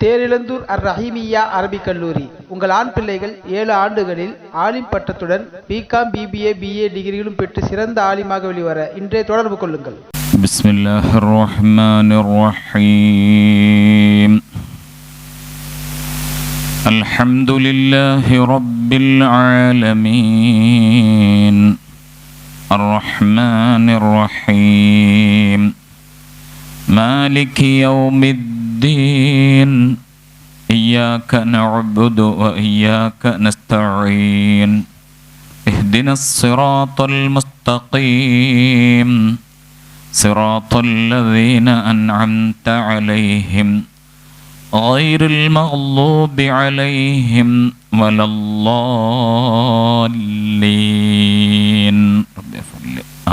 தேரிழந்தூர் அர் ரஹீமியா அரபிக் கல்லூரி. உங்கள் ஆண் பிள்ளைகள் 7 ஆண்டுகளில் ஆலிம் பட்டத்துடன் பிகாம், பிபிஏ, பிஏ டிகிரிகளும் பெற்று சிறந்த ஆலிமாக வெளிவர இன்றே தொடர்பு கொள்ளுங்கள். பிஸ்மில்லாஹிர் ரஹ்மானிர் ரஹீம். அல்ஹம்துலில்லாஹி ரப்பில் ஆலமீன். அர்-ரஹ்மானிர் ரஹீம். மாலிகி யௌமிddin. إياك نعبد وإياك نستعين. اهدنا الصراط المستقيم صراط الذين أنعمت عليهم غير المغضوب عليهم ولا الضالين.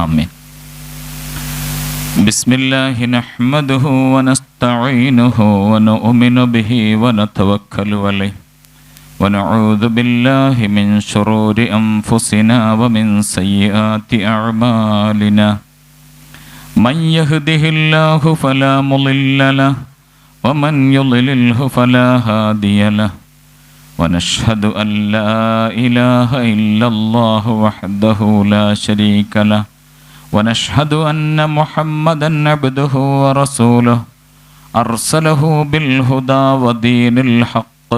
آمين. بسم الله نحمده ونستعينه ونؤمن به ونتوكل عليه ونعوذ بالله من شرور أنفسنا ومن سيئات أعمالنا. من يهده الله فلا مضل له ومن يضلله فلا هادي له. ونشهد أن لا إله إلا الله وحده لا شريك له. ونشهد أن محمدًا عبده ورسوله أرسله بالهدى ودين الحق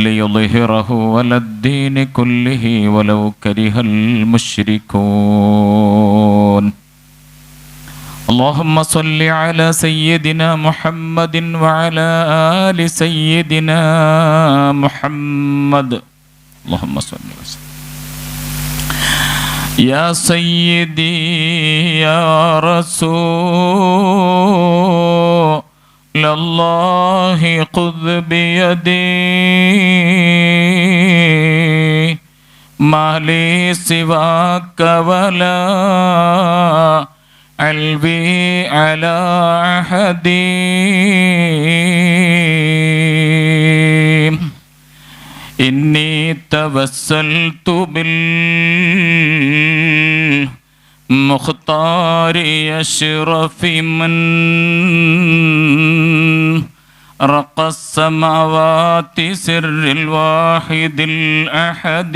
ليظهره على الدين كله ولو كره المشركون. اللهم صل على سيدنا محمد وعلى آل سيدنا محمد. اللهم صل وسلم. يا سيدي يا رسول الله خذ بيدي ما لي سواك ولا علوي على أحدي. إني توسلت بالمختار أشرف من رقى السماوات سر الواحد الأحد.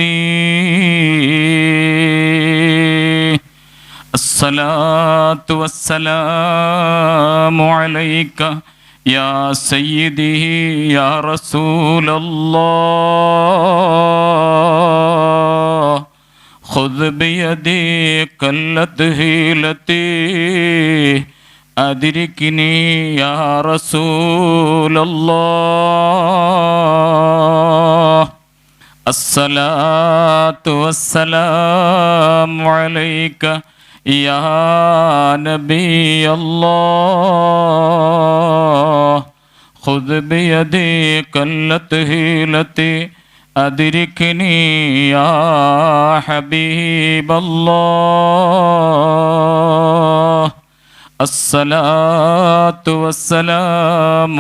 الصلاة والسلام عليك يا سيدي يا رسول الله. خذ بيدي قلت هيلتي أدركني يا رسول الله. الصلاة والسلام عليك يا نبي الله. خذ بيدي قلت هيلتي أدركني يا حبيب الله. الصلاة والسلام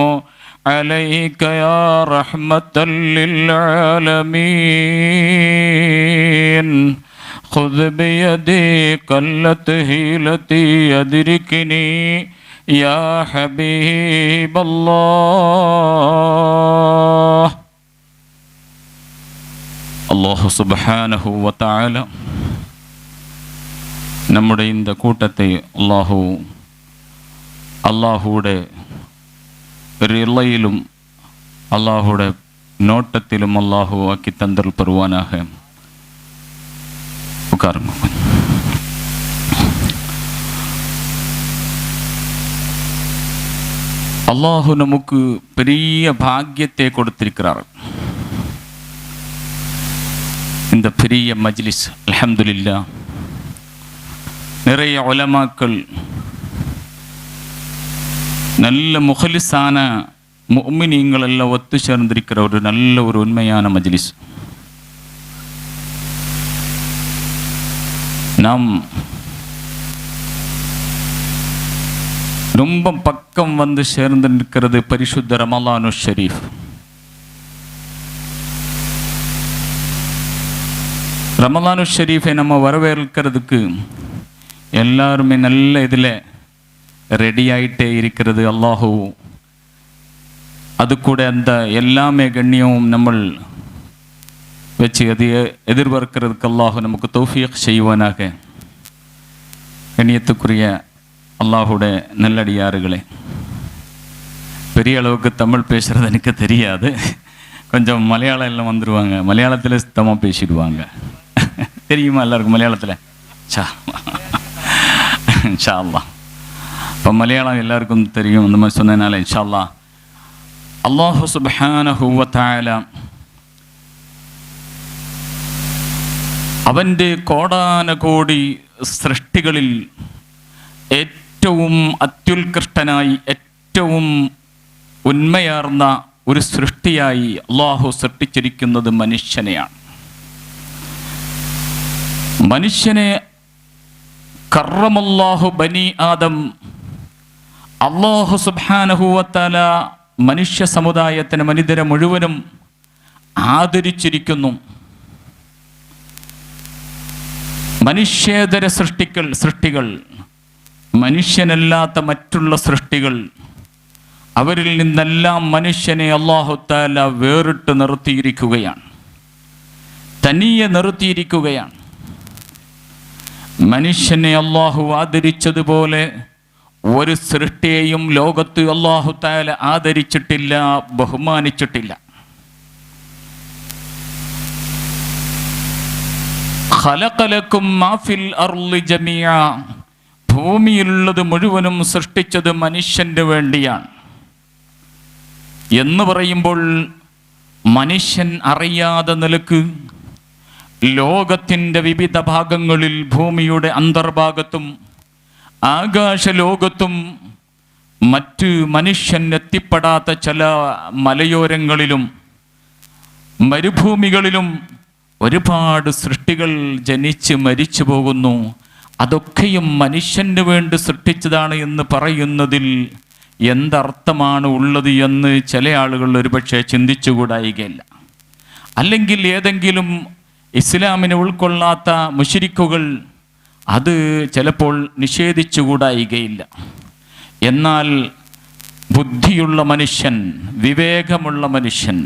عليك يا رحمة للعالمين. خذ بيدي قلت هيلتي أدركني يا حبيب الله. അല്ലാഹു സുബ്ഹാനഹു വ തആല നമ്മുടെ இந்த കൂട്ടത്തെ അല്ലാഹുവിടെ റിളയിലും അല്ലാഹുവിടെ നോട്ടത്തിലും അല്ലാഹു ആക്കി തന്തൽ പെറുവാനാக ഉட்காருங்க. அல்லாஹு நமக்கு பெரிய பாக்கியத்தை கொடுத்திருக்கிறார். இந்த பெரிய மஜ்லிஸ் அல்ஹம்துலில்லாஹ் நிறைய உலமாக்கள் நல்ல முഖலிஸான முஃமினீன்கள் எல்லாம் ஒத்து சேர்ந்திருக்கிற ஒரு நல்ல ஒரு உண்மையான மஜ்லிஸ். நாம் ரொம்ப பக்கம் வந்து சேர்ந்து நிற்கிறது பரிசுத்த ரமலானு ஷரீஃப். ரமலானு ஷரீஃபை நம்ம வரவேற்கிறதுக்கு எல்லாருமே நல்ல இதில் ரெடி ஆகிட்டே இருக்கிறது. அல்லாஹு அதுக்கூட அந்த எல்லாமே கண்ணியமும் நம்ம வச்சு அது எதிர்பார்க்கிறதுக்கு அல்லாஹ் நமக்கு தௌஃபீக் செய்வானாக. கண்ணியத்துக்குரிய அல்லாஹுடைய நல்லடியார்களே, பெரிய அளவுக்கு தமிழ் பேசுகிறது எனக்கு தெரியாது. கொஞ்சம் மலையாளம் எல்லாம் வந்துடுவாங்க, மலையாளத்தில் சுத்தமாக பேசிடுவாங்க. தெரியுமா எல்லாருக்கும் மலையாளத்தில்? இன்ஷா அல்லாஹ். இப்போ மலையாளம் எல்லாருக்கும் தெரியும். அந்த மாதிரி சொன்னதுனால இன்ஷா அல்லாஹ் அல்லாஹு സുബ്ഹാനഹു വ തആല അവൻ്റെ കോടാനകോടി സൃഷ്ടികളിൽ ഏറ്റവും അത്യുത്കൃഷ്ടനായി ഏറ്റവും ഉന്മയാർന്ന ഒരു സൃഷ്ടിയായി അല്ലാഹു സൃഷ്ടിച്ചിരിക്കുന്നത് മനുഷ്യനെയാണ്. മനുഷ്യനെ കറമല്ലാഹു ബനി ആദം, അല്ലാഹു സുബ്ഹാനഹു വ തആല മനുഷ്യ സമുദായത്തിന് മനിതരെ മുഴുവനും ആദരിച്ചിരിക്കുന്നു. മനുഷ്യേതര സൃഷ്ടികൾ മനുഷ്യനല്ലാത്ത മറ്റുള്ള സൃഷ്ടികൾ, അവരിൽ നിന്നെല്ലാം മനുഷ്യനെ അല്ലാഹു തആല വേറിട്ട് നിർത്തിയിരിക്കുകയാണ്, തനിയെ നിർത്തിയിരിക്കുകയാണ്. മനുഷ്യനെ അല്ലാഹു ആദരിച്ചതുപോലെ ഒരു സൃഷ്ടിയെയും ലോകത്ത് അല്ലാഹു തആല ആദരിച്ചിട്ടില്ല, ബഹുമാനിച്ചിട്ടില്ല. ഖലഖലകും മാ ഫിൽ അർളി ജമീഅ, ഭൂമിയിലുള്ളത് മുഴുവനും സൃഷ്ടിച്ചത് മനുഷ്യന് വേണ്ടിയാണ് എന്ന് പറയുമ്പോൾ മനുഷ്യൻ അറിയാതെ നിലക്ക് ലോകത്തിൻ്റെ വിവിധ ഭാഗങ്ങളിൽ, ഭൂമിയുടെ അന്തർഭാഗത്തും ആകാശലോകത്തും മറ്റ് മനുഷ്യൻ എത്തിപ്പെടാത്ത ചില മലയോരങ്ങളിലും മരുഭൂമികളിലും ഒരുപാട് സൃഷ്ടികൾ ജനിച്ച് മരിച്ചു പോകുന്നു. അതൊക്കെയും മനുഷ്യന് വേണ്ടി സൃഷ്ടിച്ചതാണ് എന്ന് പറയുന്നതിൽ എന്തർത്ഥമാണ് ഉള്ളത് എന്ന് ചില ആളുകൾ ഒരുപക്ഷെ ചിന്തിച്ചുകൂടായികയില്ല. അല്ലെങ്കിൽ ഏതെങ്കിലും ഇസ്ലാമിനെ ഉൾക്കൊള്ളാത്ത മുശ്രിക്കുകൾ അത് ചിലപ്പോൾ നിഷേധിച്ചുകൂടായികയില്ല. എന്നാൽ ബുദ്ധിയുള്ള മനുഷ്യൻ, വിവേകമുള്ള മനുഷ്യൻ,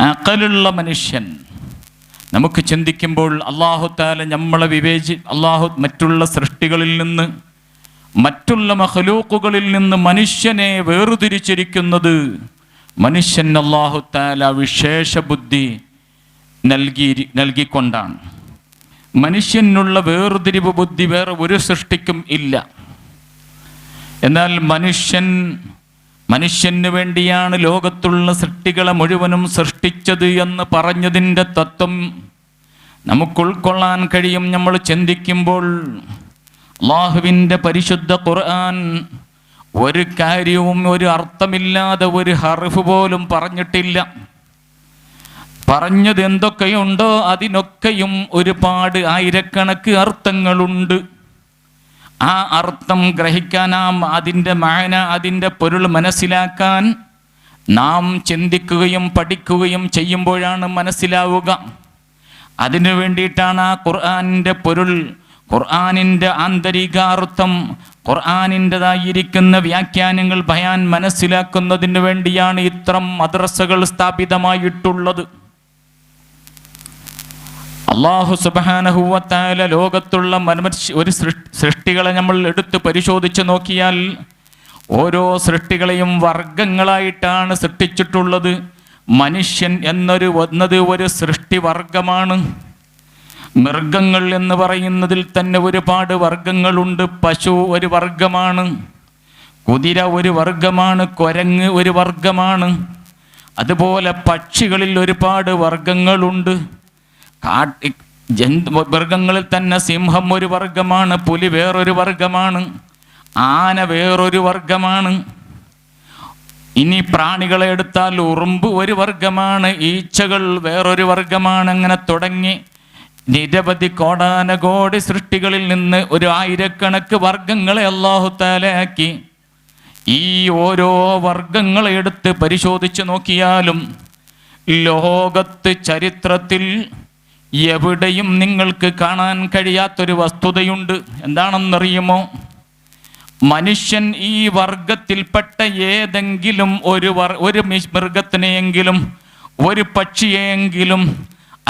അഖലുള്ള മനുഷ്യൻ, നമുക്ക് ചിന്തിക്കുമ്പോൾ അല്ലാഹു തആല നമ്മളെ അല്ലാഹു മറ്റുള്ള സൃഷ്ടികളിൽ നിന്ന്, മറ്റുള്ള മഖ്ലൂഖുകളിൽ നിന്ന് മനുഷ്യനെ വേർതിരിച്ചിരിക്കുന്നത് മനുഷ്യൻ അല്ലാഹു തആല വിശേഷ ബുദ്ധി നൽകിക്കൊണ്ടാണ്. മനുഷ്യനുള്ള വേർതിരിവ് ബുദ്ധി വേറെ ഒരു സൃഷ്ടിക്കും ഇല്ല. എന്നാൽ മനുഷ്യന് വേണ്ടിയാണ് ലോകത്തുള്ള സൃഷ്ടികളെ മുഴുവനും സൃഷ്ടിച്ചത് എന്ന് പറഞ്ഞതിൻ്റെ തത്വം നമുക്ക് ഉൾക്കൊള്ളാൻ കഴിയും. നമ്മൾ ചിന്തിക്കുമ്പോൾ അല്ലാഹുവിൻ്റെ പരിശുദ്ധ ഖുർആൻ ഒരു കാര്യവും ഒരു അർത്ഥമില്ലാതെ ഒരു ഹർഫ് പോലും പറഞ്ഞിട്ടില്ല. പറഞ്ഞത് എന്തൊക്കെയുണ്ടോ അതിനൊക്കെയും ഒരുപാട് ആയിരക്കണക്ക് അർത്ഥങ്ങളുണ്ട്. ആ അർത്ഥം ഗ്രഹിക്കാൻ, അതിൻ്റെ മാന, അതിൻ്റെ പൊരുൾ മനസ്സിലാക്കാൻ നാം ചിന്തിക്കുകയും പഠിക്കുകയും ചെയ്യുമ്പോഴാണ് മനസ്സിലാവുക. അതിനു വേണ്ടിയിട്ടാണ് ആ ഖുർആനിൻ്റെ പൊരുൾ, ഖുർആനിൻ്റെ ആന്തരികാർത്ഥം, ഖുർആനിൻ്റെതായിരിക്കുന്ന വ്യാഖ്യാനങ്ങൾ, ബയാൻ മനസ്സിലാക്കുന്നതിന് വേണ്ടിയാണ് ഇത്തരം മദ്രസകൾ സ്ഥാപിതമായിട്ടുള്ളത്. അല്ലാഹു സുബ്ഹാനഹു വ തആല ലോകത്തുള്ള ഒരു സൃഷ്ടികളെ നമ്മൾ എടുത്ത് പരിശോധിച്ച് നോക്കിയാൽ ഓരോ സൃഷ്ടികളെയും വർഗങ്ങളായിട്ടാണ് സൃഷ്ടിച്ചിട്ടുള്ളത്. മനുഷ്യൻ എന്നത് ഒരു സൃഷ്ടി വർഗമാണ്. മൃഗങ്ങൾ എന്ന് പറയുന്നതിൽ തന്നെ ഒരുപാട് വർഗങ്ങളുണ്ട്. പശു ഒരു വർഗമാണ്, കുതിര ഒരു വർഗമാണ്, കുരങ്ങ് ഒരു വർഗമാണ്. അതുപോലെ പക്ഷികളിൽ ഒരുപാട് വർഗങ്ങളുണ്ട്. മൃഗങ്ങളിൽ തന്നെ സിംഹം ഒരു വർഗമാണ്, പുലി വേറൊരു വർഗമാണ്, ആന വേറൊരു വർഗമാണ്. ഇനി പ്രാണികളെ എടുത്താൽ ഉറുമ്പ് ഒരു വർഗമാണ്, ഈച്ചകൾ വേറൊരു വർഗമാണ്. അങ്ങനെ തുടങ്ങി നിരവധി കോടാനകോടി സൃഷ്ടികളിൽ നിന്ന് ഒരു ആയിരക്കണക്ക് വർഗങ്ങളെ അല്ലാഹു തആല ആക്കി. ഈ ഓരോ വർഗങ്ങളെ എടുത്ത് പരിശോധിച്ച് നോക്കിയാലും ലോകത്ത് ചരിത്രത്തിൽ എവിടെയും നിങ്ങൾക്ക് കാണാൻ കഴിയാത്തൊരു വസ്തുതയുണ്ട്. എന്താണെന്നറിയുമോ? മനുഷ്യൻ ഈ വർഗത്തിൽപ്പെട്ട ഏതെങ്കിലും ഒരു മൃഗത്തിനെയെങ്കിലും, ഒരു പക്ഷിയെയെങ്കിലും,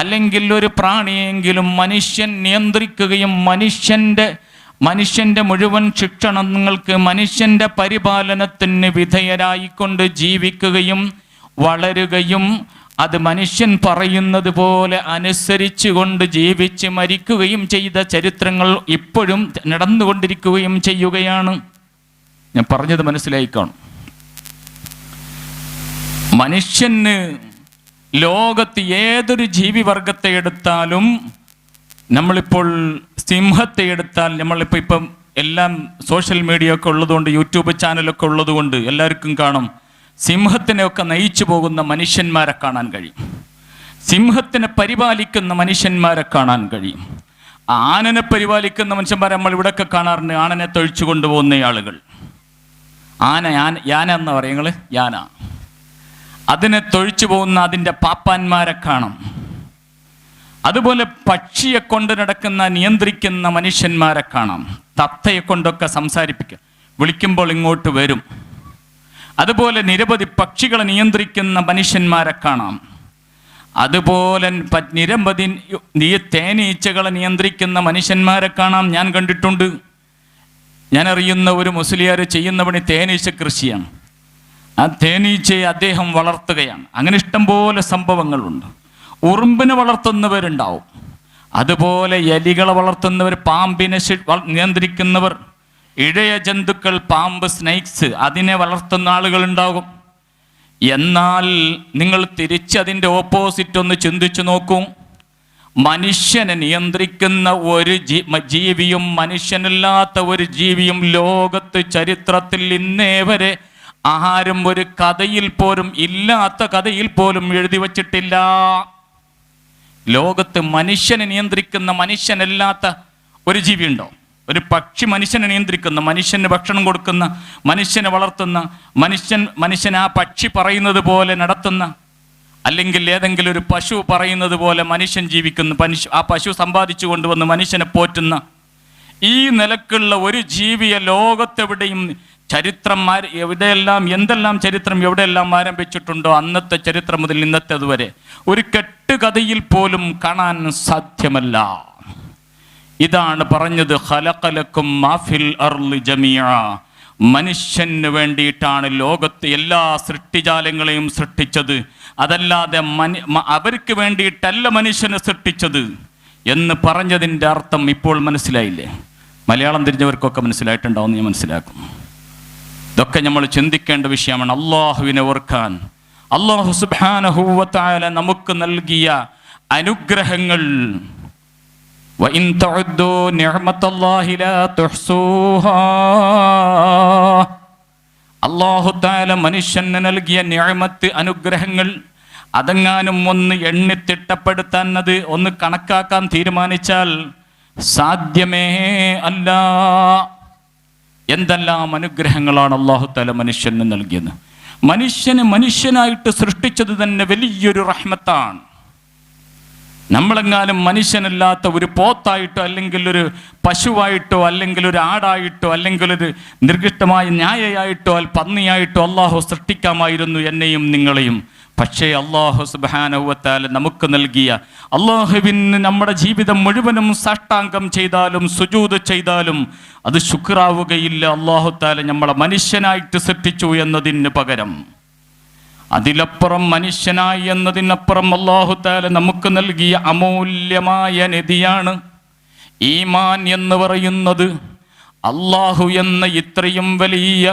അല്ലെങ്കിൽ ഒരു പ്രാണിയെങ്കിലും മനുഷ്യൻ നിയന്ത്രിക്കുകയും മനുഷ്യൻ്റെ മുഴുവൻ ശിക്ഷണങ്ങൾക്ക്, മനുഷ്യൻ്റെ പരിപാലനത്തിന് വിധേയരായിക്കൊണ്ട് ജീവിക്കുകയും വളരുകയും അത് മനുഷ്യൻ പറയുന്നത് പോലെ അനുസരിച്ചുകൊണ്ട് ജീവിച്ച് മരിക്കുകയും ചെയ്ത ചരിത്രങ്ങൾ ഇപ്പോഴും നടന്നുകൊണ്ടിരിക്കുകയും ചെയ്യുകയാണ്. ഞാൻ പറഞ്ഞത് മനസ്സിലായിക്കാണും. മനുഷ്യന് ലോകത്ത് ഏതൊരു ജീവിവർഗത്തെ എടുത്താലും, നമ്മളിപ്പോൾ സിംഹത്തെ എടുത്താൽ, ഇപ്പം എല്ലാം സോഷ്യൽ മീഡിയ ഒക്കെ ഉള്ളതുകൊണ്ട്, യൂട്യൂബ് ചാനലൊക്കെ ഉള്ളതുകൊണ്ട് എല്ലാവർക്കും കാണും. സിംഹത്തിനെയൊക്കെ നയിച്ചു പോകുന്ന മനുഷ്യന്മാരെ കാണാൻ കഴിയും. സിംഹത്തിനെ പരിപാലിക്കുന്ന മനുഷ്യന്മാരെ കാണാൻ കഴിയും. ആനനെ പരിപാലിക്കുന്ന മനുഷ്യന്മാരെ നമ്മൾ ഇവിടെയൊക്കെ കാണാറുണ്ട്. ആനനെ തൊഴിച്ചു കൊണ്ടുപോകുന്ന ആളുകൾ. യാന എന്ന് പറയും നിങ്ങൾ, യാന. അതിനെ തൊഴിച്ചു പോകുന്ന അതിൻ്റെ പാപ്പാന്മാരെ കാണാം. അതുപോലെ പക്ഷിയെ കൊണ്ട് നടക്കുന്ന, നിയന്ത്രിക്കുന്ന മനുഷ്യന്മാരെ കാണാം. തത്തയെ കൊണ്ടൊക്കെ സംസാരിപ്പിക്കുക, വിളിക്കുമ്പോൾ ഇങ്ങോട്ട് വരും. അതുപോലെ നിരവധി പക്ഷികളെ നിയന്ത്രിക്കുന്ന മനുഷ്യന്മാരെ കാണാം. അതുപോലെ നിരവധി തേനീച്ചകളെ നിയന്ത്രിക്കുന്ന മനുഷ്യന്മാരെ കാണാം. ഞാൻ കണ്ടിട്ടുണ്ട്. ഞാൻ അറിയുന്ന ഒരു മുസ്ലിയാർ ചെയ്യുന്ന പണി തേനീച്ച കൃഷിയാണ്. ആ തേനീച്ചയെ അദ്ദേഹം വളർത്തുകയാണ്. അങ്ങനെ ഇഷ്ടംപോലെ സംഭവങ്ങളുണ്ട്. ഉറുമ്പിനെ വളർത്തുന്നവരുണ്ടാവും. അതുപോലെ എലികളെ വളർത്തുന്നവർ, പാമ്പിനെ നിയന്ത്രിക്കുന്നവർ, ഇഴയ ജന്തുക്കൾ, പാമ്പ്, സ്നേക്സ്, അതിനെ വളർത്തുന്ന ആളുകളുണ്ടാകും. എന്നാൽ നിങ്ങൾ തിരിച്ചതിൻ്റെ ഓപ്പോസിറ്റ് ഒന്ന് ചിന്തിച്ചു നോക്കൂ. മനുഷ്യനെ നിയന്ത്രിക്കുന്ന ഒരു ജീവിയും, മനുഷ്യനല്ലാത്ത ഒരു ജീവിയും ലോകത്ത് ചരിത്രത്തിൽ ഇന്നേ വരെ ആരും ഒരു കഥയിൽ പോലും, ഇല്ലാത്ത കഥയിൽ പോലും എഴുതി വച്ചിട്ടില്ല. ലോകത്ത് മനുഷ്യനെ നിയന്ത്രിക്കുന്ന, മനുഷ്യനല്ലാത്ത ഒരു ജീവി ഉണ്ടോ? ഒരു പക്ഷി മനുഷ്യനെ നിയന്ത്രിക്കുന്ന, മനുഷ്യന് ഭക്ഷണം കൊടുക്കുന്ന, മനുഷ്യനെ വളർത്തുന്ന, മനുഷ്യൻ ആ പക്ഷി പറയുന്നത് പോലെ നടത്തുന്ന, അല്ലെങ്കിൽ ഏതെങ്കിലും ഒരു പശു പറയുന്നത് പോലെ മനുഷ്യൻ ജീവിക്കുന്ന, ആ പശു സമ്പാദിച്ചു കൊണ്ടുവന്ന് മനുഷ്യനെ പോറ്റുന്ന, ഈ നിലക്കുള്ള ഒരു ജീവിയെ ലോകത്തെവിടെയും ചരിത്രം എവിടെയെല്ലാം, എന്തെല്ലാം ചരിത്രം എവിടെയെല്ലാം ആരംഭിച്ചിട്ടുണ്ടോ അന്നത്തെ ചരിത്രം മുതൽ ഇന്നത്തേത് വരെ ഒരു കെട്ടുകഥയിൽ പോലും കാണാൻ സാധ്യമല്ല. ഇതാണ് പറഞ്ഞത്, ഖലഖലക്കും മാ ഫിൽ അർളി ജമീഅ. മനുഷ്യന് വേണ്ടിയിട്ടാണ് ലോകത്ത് എല്ലാ സൃഷ്ടിജാലങ്ങളെയും സൃഷ്ടിച്ചത്. അതല്ലാതെ അവർക്ക് വേണ്ടിയിട്ടല്ല മനുഷ്യനെ സൃഷ്ടിച്ചത് എന്ന് പറഞ്ഞതിൻ്റെ അർത്ഥം ഇപ്പോൾ മനസ്സിലായില്ലേ? മലയാളം തിരിഞ്ഞവർക്കൊക്കെ മനസ്സിലായിട്ടുണ്ടാവും ഞാൻ മനസ്സിലാക്കും. ഇതൊക്കെ നമ്മൾ ചിന്തിക്കേണ്ട വിഷയമാണ്. അള്ളാഹുവിനെ ഓർക്കാൻ, അള്ളാഹു സുബ്ഹാനഹു വ തആല നമുക്ക് നൽകിയ അനുഗ്രഹങ്ങൾ, വഇൻ തഉദ്ദൂ നിഅമത്തല്ലാഹി ലാ തുഹ്സൂഹാ. അല്ലാഹു തആല മനുഷ്യന് നൽകിയ നിഅമത്ത്, അനുഗ്രഹങ്ങൾ, അതെങ്ങാനും ഒന്ന് എണ്ണിത്തിട്ടപ്പെടുത്താൻ, അത് ഒന്ന് കണക്കാക്കാൻ തീരുമാനിച്ചാൽ സാധ്യമേ അല്ല. എന്തെല്ലാം അനുഗ്രഹങ്ങളാണ് അല്ലാഹു തആല മനുഷ്യന് നൽകിയത്. മനുഷ്യനെ മനുഷ്യനായിട്ട് സൃഷ്ടിച്ചത് തന്നെ വലിയൊരു റഹ്മത്താണ്. നമ്മളെങ്ങാനും മനുഷ്യനല്ലാത്ത ഒരു പോത്തായിട്ടോ, അല്ലെങ്കിൽ ഒരു പശുവായിട്ടോ, അല്ലെങ്കിൽ ഒരു ആടായിട്ടോ, അല്ലെങ്കിൽ ഒരു നിർദിഷ്ടമായ ന്യായയായിട്ടോ, പന്നിയായിട്ടോ അള്ളാഹു സൃഷ്ടിക്കാമായിരുന്നു എന്നെയും നിങ്ങളെയും. പക്ഷേ അള്ളാഹു സുബ്ഹാനഹു വ തആല നമുക്ക് നൽകിയ, അള്ളാഹുവിന് നമ്മുടെ ജീവിതം മുഴുവനും സാഷ്ടാംഗം ചെയ്താലും സുജൂദ് ചെയ്താലും അത് ശുക്രാവുകയില്ല. അള്ളാഹു തആല നമ്മളെ മനുഷ്യനായിട്ട് സൃഷ്ടിച്ചു എന്നതിന് പകരം, അതിലപ്പുറം മനുഷ്യനായി എന്നതിനപ്പുറം അല്ലാഹു തആല നമുക്ക് നൽകിയ അമൂല്യമായ നിധിയാണ് ഈമാൻ എന്ന് പറയുന്നത്. അല്ലാഹു എന്ന ഇത്രയും വലിയ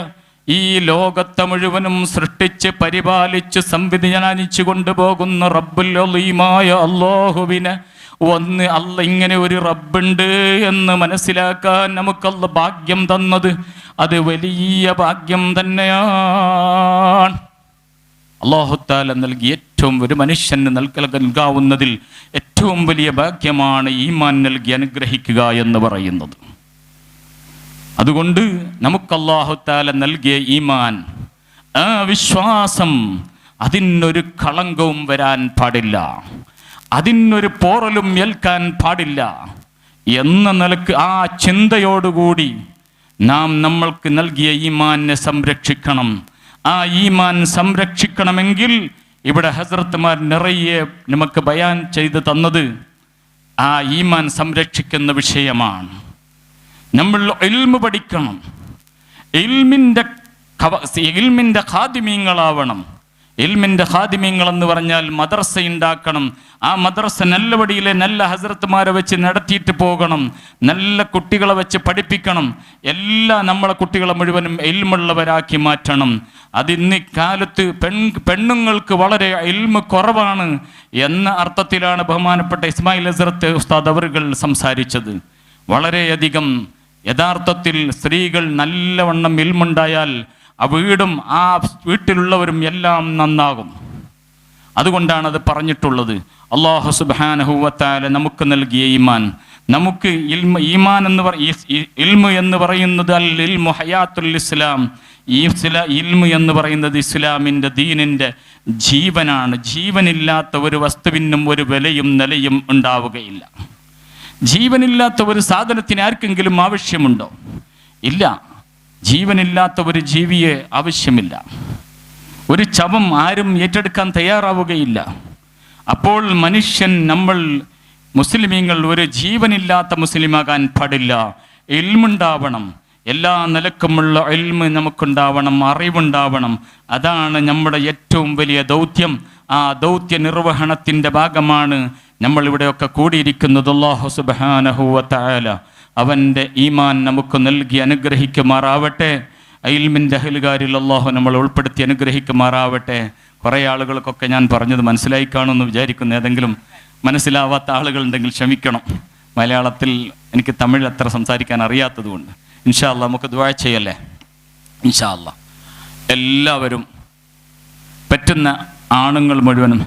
ഈ ലോകത്തെ മുഴുവനും സൃഷ്ടിച്ച് പരിപാലിച്ച് സംവിധാനിച്ചു കൊണ്ടുപോകുന്ന റബ്ബുൽ അലീമായ അല്ലാഹുവിനെ ഒന്ന് ഇങ്ങനെ ഒരു റബ്ബുണ്ട് എന്ന് മനസ്സിലാക്കാൻ നമുക്കല്ല ഭാഗ്യം തന്നത്, അത് വലിയ ഭാഗ്യം തന്നെയാണ്. അല്ലാഹു തആല നൽകി ഏറ്റവും ഒരു മനുഷ്യന് നൽകാവുന്നതിൽ ഏറ്റവും വലിയ ഭാഗ്യമാണ് ഈമാൻ നൽകി അനുഗ്രഹിക്കുക എന്ന് പറയുന്നത്. അതുകൊണ്ട് നമുക്ക് അല്ലാഹു തആല നൽകിയ ഈമാൻ, ആ വിശ്വാസം, അതിനൊരു കളങ്കവും വരാൻ പാടില്ല, അതിനൊരു പോറലും ഏൽക്കാൻ പാടില്ല എന്ന നിലക്ക് ആ ചിന്തയോടുകൂടി നാം നമ്മൾക്ക് നൽകിയ ഈമാനെ സംരക്ഷിക്കണം. ആ ഈമാൻ സംരക്ഷിക്കണമെങ്കിൽ ഇവിടെ ഹസ്രത്തുമാർ നിറയെ നമുക്ക് ബയാൻ ചെയ്ത് തന്നത് ആ ഈമാൻ സംരക്ഷിക്കുന്ന വിഷയമാണ്. നമ്മൾ ഇൽമ് പഠിക്കണം, ഇൽമിൻ്റെ ഖാദിമീങ്ങളാവണം. ഇൽമിൻ്റെ ഖാദിമീങ്ങൾ എന്ന് പറഞ്ഞാൽ മദ്രസ ഉണ്ടാക്കണം. ആ മദ്രസ നല്ലപടിയിലെ നല്ല ഹസ്രത്തുമാരെ വെച്ച് നടത്തിയിട്ട് പോകണം. നല്ല കുട്ടികളെ വെച്ച് പഠിപ്പിക്കണം. നമ്മളെ കുട്ടികളെ മുഴുവനും ഇൽമുള്ളവരാക്കി മാറ്റണം. അതിന്ന് കാലത്ത് പെണ്ണുങ്ങൾക്ക് വളരെ ഇൽമ് കുറവാണ് എന്ന അർത്ഥത്തിലാണ് ബഹുമാനപ്പെട്ട ഇസ്മായിൽ ഹസ്രത്ത് ഉസ്താദ് അവറുകൾ സംസാരിച്ചത്. വളരെയധികം യഥാർത്ഥത്തിൽ സ്ത്രീകൾ നല്ലവണ്ണം ഇൽമുണ്ടായാൽ ആ വീടും ആ വീട്ടിലുള്ളവരും എല്ലാം നന്നാകും. അതുകൊണ്ടാണ് അത് പറഞ്ഞിട്ടുള്ളത്. അല്ലാഹു സുബ്ഹാനഹു വ തആല നമുക്ക് നൽകിയ ഈമാൻ, നമുക്ക് ഈമാൻ ഇൽമു എന്ന് പറയുന്നത് അൽ ഇൽമു ഹയാത്തുൽ ഇസ്ലാം. ഇൽമു എന്ന് പറയുന്നത് ഇസ്ലാമിൻ്റെ ദീനിൻ്റെ ജീവനാണ്. ജീവനില്ലാത്ത ഒരു വസ്തുവിനും ഒരു വിലയും നിലയും ഉണ്ടാവുകയില്ല. ജീവനില്ലാത്ത ഒരു സാധനത്തിന് ആർക്കെങ്കിലും ആവശ്യമുണ്ടോ? ഇല്ല. ജീവനില്ലാത്ത ഒരു ജീവിയെ ആവശ്യമില്ല. ഒരു ശവം ആരും ഏറ്റെടുക്കാൻ തയ്യാറാവുകയില്ല. അപ്പോൾ മനുഷ്യൻ, നമ്മൾ മുസ്ലിമീങ്ങൾ ഒരു ജീവനില്ലാത്ത മുസ്ലിമാകാൻ പാടില്ല. ഇൽമുണ്ടാവണം, എല്ലാ നിലക്കുമുള്ള ഇൽമ് നമുക്കുണ്ടാവണം, അറിവുണ്ടാവണം. അതാണ് നമ്മുടെ ഏറ്റവും വലിയ ദൗത്യം. ആ ദൗത്യ നിർവഹണത്തിൻ്റെ ഭാഗമാണ് നമ്മളിവിടെയൊക്കെ കൂടിയിരിക്കുന്നത്. അല്ലാഹു സുബ്ഹാനഹു വ തആല അവൻ്റെ ഈമാൻ നമുക്ക് നൽകി അനുഗ്രഹിക്കുമാറാവട്ടെ. ഇൽമിൻ്റെ അഹ്ലുകാരിൽ അല്ലാഹു നമ്മൾ ഉൾപ്പെടുത്തി അനുഗ്രഹിക്കുമാറാവട്ടെ. കുറേ ആളുകൾക്കൊക്കെ ഞാൻ പറഞ്ഞത് മനസ്സിലായി കാണുമെന്ന് വിചാരിക്കുന്നു. ഏതെങ്കിലും മനസ്സിലാവാത്ത ആളുകളുണ്ടെങ്കിൽ ക്ഷമിക്കണം. മലയാളത്തിൽ എനിക്ക് തമിഴ് അത്ര സംസാരിക്കാൻ അറിയാത്തതുകൊണ്ട് ഇൻഷാ അല്ലാഹ് നമുക്ക് ദുആ ചെയ്യല്ലേ? ഇൻഷാ അല്ലാഹ് എല്ലാവരും പറ്റുന്ന ആണുങ്ങൾ മുഴുവനും